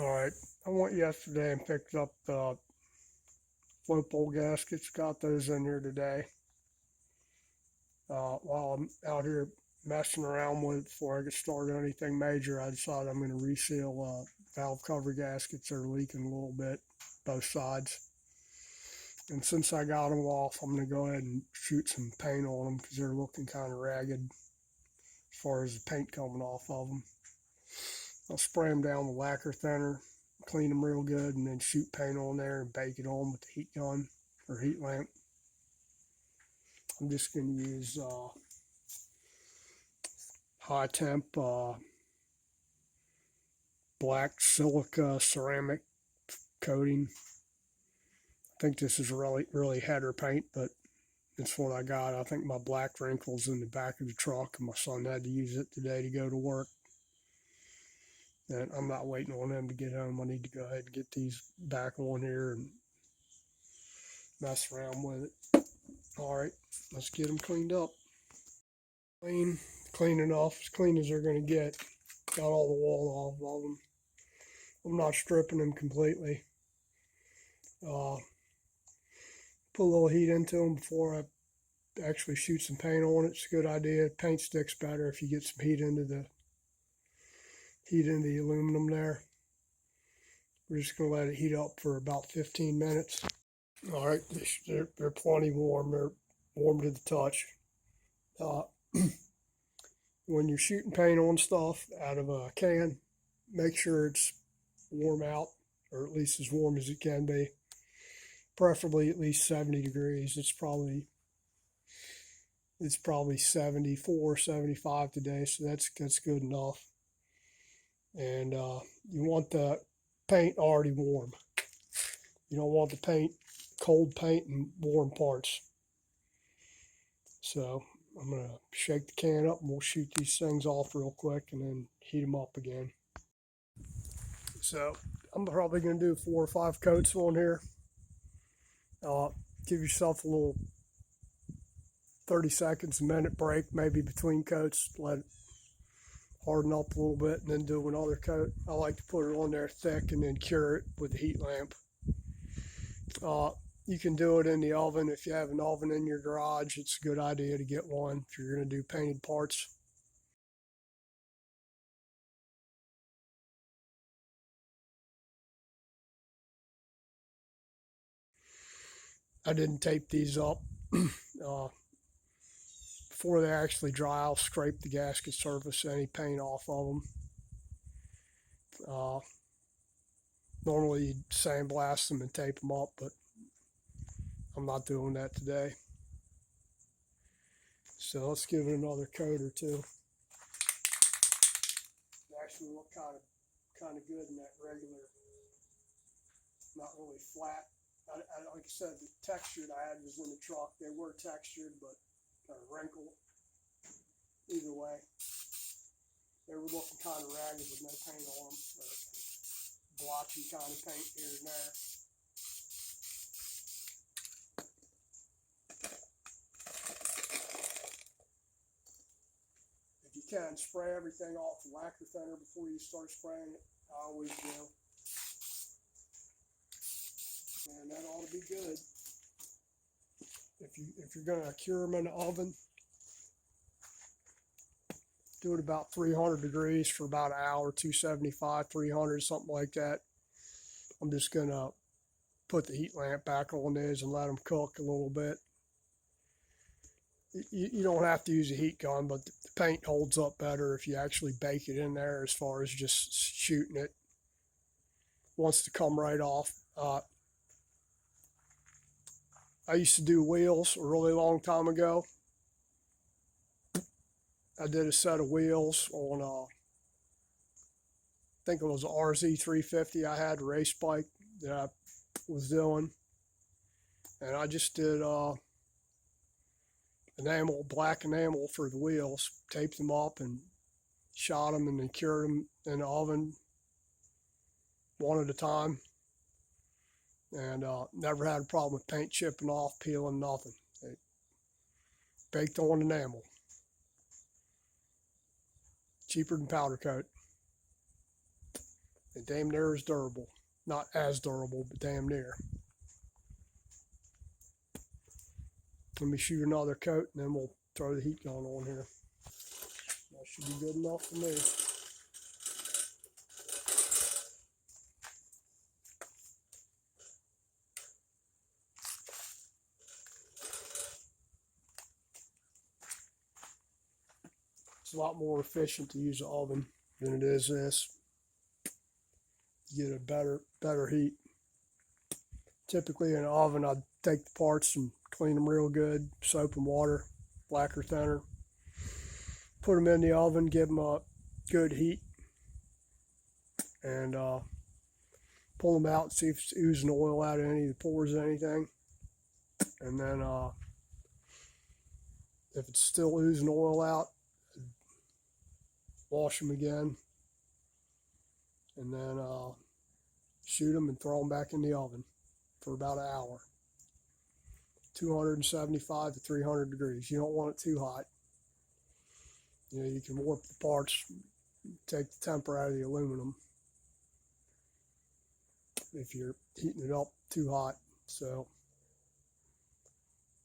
Alright, I went yesterday and picked up the float pole gaskets, got those in here today. While I'm out here messing around with it before I get started on anything major, I decided I'm going to reseal valve cover gaskets that are leaking a little bit, both sides. And since I got them off, I'm going to go ahead and shoot some paint on them because they're looking kind of ragged as far as the paint coming off of them. I'll spray them down with lacquer thinner, clean them real good, and then shoot paint on there and bake it on with the heat gun or heat lamp. I'm just going to use high temp black silica ceramic coating. I think this is really header paint, but it's what I got. I think my black wrinkles in the back of the truck, and my son had to use it today to go to work. And I'm not waiting on them to get home. I need to go ahead and get these back on here and mess around with it. All right, let's get them cleaned up. Clean enough, as clean as they're going to get. Got all the wall off of them. I'm not stripping them completely. Put a little heat into them before I actually shoot some paint on it. It's a good idea. Paint sticks better if you get some heat into the aluminum there. We're just going to let it heat up for about 15 minutes. All right, they're plenty warm. They're warm to the touch. When you're shooting paint on stuff out of a can, make sure it's warm out, or at least as warm as it can be. Preferably at least 70 degrees. It's probably 74, 75 today, so that's good enough. And you want the paint already warm. You don't want the cold paint and warm parts. So I'm going to shake the can up and we'll shoot these things off real quick and then heat them up again. So I'm probably going to do 4 or 5 coats on here. Give yourself a little 30 seconds, a minute break, maybe between coats. Let it harden up a little bit and then do another coat. I like to put it on there thick and then cure it with a heat lamp. You can do it in the oven. If you have an oven in your garage, it's a good idea to get one if you're going to do painted parts. I didn't tape these up. Before they actually dry, I'll scrape the gasket surface, any paint off of them. Normally you'd sandblast them and tape them up, but I'm not doing that today. So let's give it another coat or two. They actually look kind of good in that regular, not really flat. Like I said, the texture that I had was in the truck. They were textured, but kind of wrinkled. Either way, they were looking kind of ragged with no paint on them, or blotchy kind of paint here and there. If you can, spray everything off with lacquer thinner before you start spraying it. I always do. And that ought to be good. If you're going to cure them in the oven, do it about 300 degrees for about an hour, 275, 300, something like that. I'm just going to put the heat lamp back on these and let them cook a little bit. You don't have to use a heat gun, but the paint holds up better if you actually bake it in there as far as just shooting it. Wants to come right off. I used to do wheels a really long time ago. I did a set of wheels on, I think it was an RZ350 I had, a race bike that I was doing. And I just did black enamel for the wheels, taped them up and shot them and then cured them in the oven one at a time. And never had a problem with paint chipping off, peeling, nothing. They baked on enamel. Cheaper than powder coat. and damn near as durable. Not as durable, but damn near. Let me shoot another coat and then we'll throw the heat gun on here. That should be good enough for me. It's a lot more efficient to use an oven than it is this. You get a better heat. Typically in an oven, I'd take the parts and clean them real good, soap and water, lacquer thinner. Put them in the oven, give them a good heat, and pull them out and see if it's oozing oil out of any of the pores or anything. And then if it's still oozing oil out, wash them again, and then shoot them and throw them back in the oven for about an hour. 275 to 300 degrees. You don't want it too hot. You know, you can warp the parts, take the temper out of the aluminum if you're heating it up too hot. So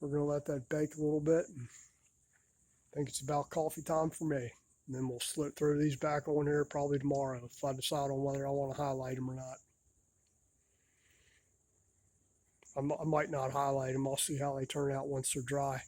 we're going to let that bake a little bit. I think it's about coffee time for me. And then we'll slip through these back on here probably tomorrow if I decide on whether I want to highlight them or not. I might not highlight them. I'll see how they turn out once they're dry.